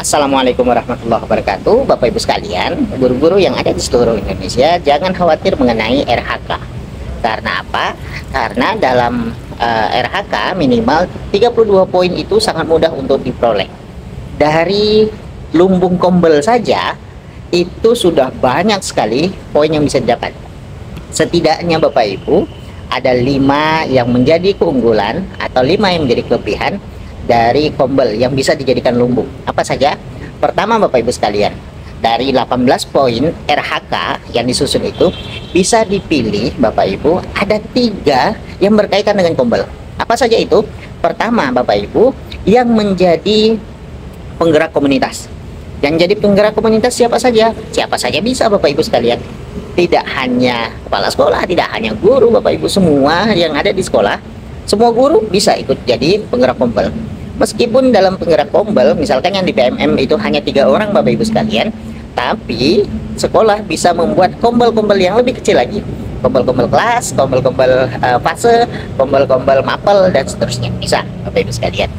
Assalamualaikum warahmatullahi wabarakatuh. Bapak Ibu sekalian, guru-guru yang ada di seluruh Indonesia, jangan khawatir mengenai RHK. Karena apa? Karena dalam RHK minimal 32 poin itu sangat mudah untuk diperoleh. Dari lumbung kombel saja itu sudah banyak sekali poin yang bisa didapat. Setidaknya Bapak Ibu ada 5 yang menjadi keunggulan atau 5 yang menjadi kelebihan dari kombel yang bisa dijadikan lumbung. Apa saja? Pertama Bapak Ibu sekalian, dari 18 poin RHK yang disusun itu bisa dipilih Bapak Ibu ada 3 yang berkaitan dengan kombel. Apa saja itu? Pertama Bapak Ibu, yang menjadi penggerak komunitas. Yang jadi penggerak komunitas siapa saja? Siapa saja bisa Bapak Ibu sekalian. Tidak hanya kepala sekolah, tidak hanya guru Bapak Ibu, semua yang ada di sekolah, semua guru bisa ikut jadi penggerak kombel. Meskipun dalam penggerak kombel, misalkan yang di PMM itu hanya 3 orang Bapak Ibu sekalian, tapi sekolah bisa membuat kombel-kombel yang lebih kecil lagi. Kombel-kombel kelas, kombel-kombel fase, kombel-kombel mapel, dan seterusnya. Bisa Bapak Ibu sekalian.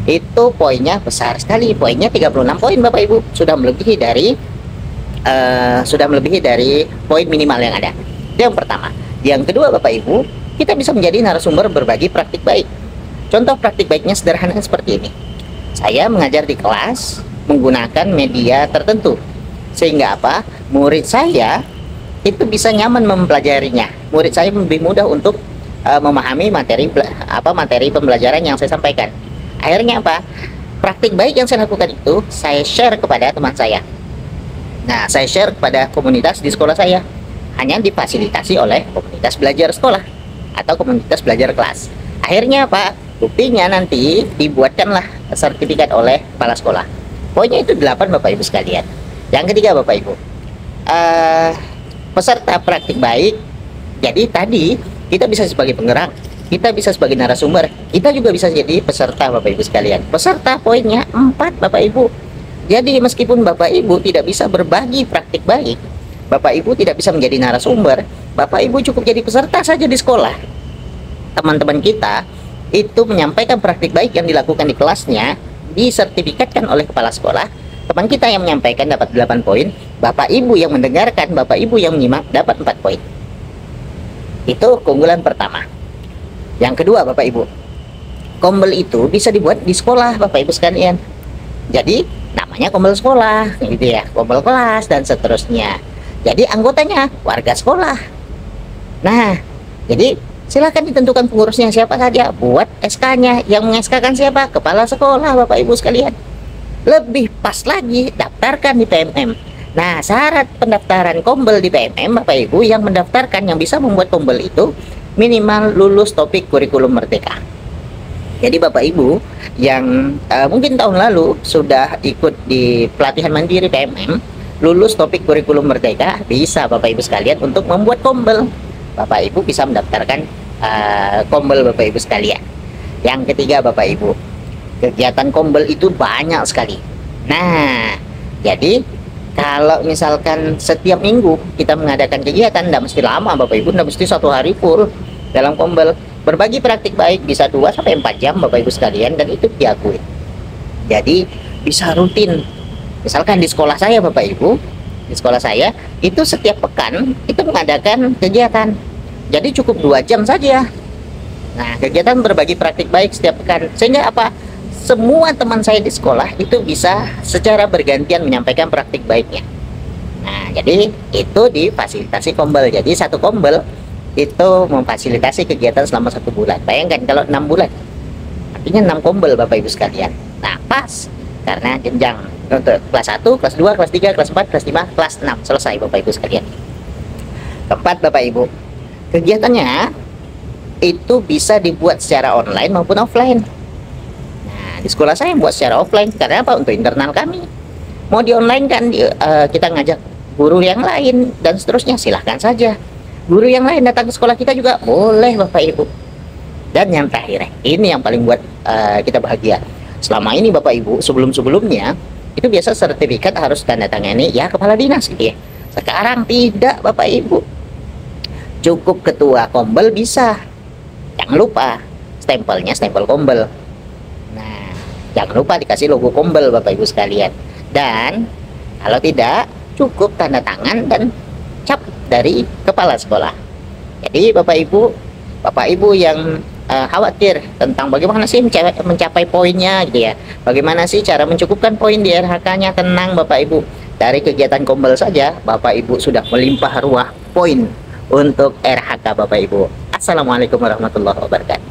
Itu poinnya besar sekali. Poinnya 36 poin Bapak Ibu. Sudah melebihi dari poin minimal yang ada. Itu yang pertama. Yang kedua Bapak Ibu, kita bisa menjadi narasumber berbagi praktik baik. Contoh praktik baiknya sederhana seperti ini. Saya mengajar di kelas menggunakan media tertentu, sehingga apa? Murid saya itu bisa nyaman mempelajarinya. Murid saya lebih mudah untuk memahami materi pembelajaran yang saya sampaikan. Akhirnya apa? Praktik baik yang saya lakukan itu saya share kepada teman saya. Nah, saya share kepada komunitas di sekolah saya. Hanya difasilitasi oleh komunitas belajar sekolah atau komunitas belajar kelas. Akhirnya apa? Buktinya nanti dibuatkanlah sertifikat oleh kepala sekolah. Poinnya itu 8 Bapak Ibu sekalian. Yang ketiga Bapak Ibu, peserta praktik baik. Jadi tadi kita bisa sebagai penggerak, kita bisa sebagai narasumber, kita juga bisa jadi peserta Bapak Ibu sekalian. Peserta poinnya 4 Bapak Ibu. Jadi meskipun Bapak Ibu tidak bisa berbagi praktik baik, Bapak Ibu tidak bisa menjadi narasumber, Bapak Ibu cukup jadi peserta saja di sekolah. Teman-teman kita itu menyampaikan praktik baik yang dilakukan di kelasnya, disertifikatkan oleh kepala sekolah. Teman kita yang menyampaikan dapat 8 poin, Bapak Ibu yang mendengarkan, Bapak Ibu yang menyimak dapat 4 poin. Itu keunggulan pertama. Yang kedua Bapak Ibu, kombel itu bisa dibuat di sekolah Bapak Ibu sekalian. Jadi namanya kombel sekolah gitu ya, kombel kelas dan seterusnya. Jadi anggotanya warga sekolah. Nah, jadi silakan ditentukan pengurusnya siapa saja, buat SK-nya. Yang meng-SK-kan siapa? Kepala sekolah Bapak Ibu sekalian. Lebih pas lagi, daftarkan di PMM. Nah, syarat pendaftaran kombel di PMM Bapak Ibu, yang mendaftarkan yang bisa membuat kombel itu minimal lulus topik kurikulum Merdeka. Jadi Bapak Ibu yang mungkin tahun lalu sudah ikut di pelatihan mandiri PMM, lulus topik kurikulum Merdeka, bisa Bapak Ibu sekalian untuk membuat kombel. Bapak Ibu bisa mendaftarkan kombel Bapak Ibu sekalian. Yang ketiga Bapak Ibu, kegiatan kombel itu banyak sekali. Nah, jadi kalau misalkan setiap minggu kita mengadakan kegiatan, tidak mesti lama Bapak Ibu, tidak mesti 1 hari full dalam kombel. Berbagi praktik baik bisa 2-4 jam Bapak Ibu sekalian, dan itu diakui. Jadi bisa rutin. Misalkan di sekolah saya Bapak Ibu, di sekolah saya itu setiap pekan itu mengadakan kegiatan. Jadi cukup 2 jam saja. Nah, kegiatan berbagi praktik baik setiap pekan, sehingga apa? Semua teman saya di sekolah itu bisa secara bergantian menyampaikan praktik baiknya. Nah, jadi itu difasilitasi kombel. Jadi satu kombel itu memfasilitasi kegiatan selama 1 bulan. Bayangkan kalau 6 bulan, artinya 6 kombel Bapak Ibu sekalian. Nah, pas, karena jenjang untuk kelas 1, kelas 2, kelas 3, kelas 4, kelas 5, kelas 6 selesai Bapak Ibu sekalian. Keempat Bapak Ibu, kegiatannya itu bisa dibuat secara online maupun offline. Nah, di sekolah saya buat secara offline. Karena apa? Untuk internal kami. Mau di online kan kita ngajak guru yang lain dan seterusnya, silahkan saja. Guru yang lain datang ke sekolah kita juga boleh Bapak Ibu. Dan yang terakhir, ini yang paling buat kita bahagia. Selama ini Bapak Ibu, sebelum-sebelumnya itu biasa sertifikat harus tanda tangani ya kepala dinas gitu ya. Sekarang tidak Bapak Ibu, cukup ketua kombel bisa. Jangan lupa stempelnya stempel kombel. Nah, jangan lupa dikasih logo kombel Bapak Ibu sekalian. Dan kalau tidak, cukup tanda tangan dan cap dari kepala sekolah. Jadi Bapak Ibu yang khawatir tentang bagaimana sih mencapai poinnya gitu ya. Bagaimana sih cara mencukupkan poin di RHK-nya? Tenang Bapak Ibu. Dari kegiatan Kombel saja Bapak Ibu sudah melimpah ruah poin untuk RHK Bapak Ibu. Assalamualaikum warahmatullahi wabarakatuh.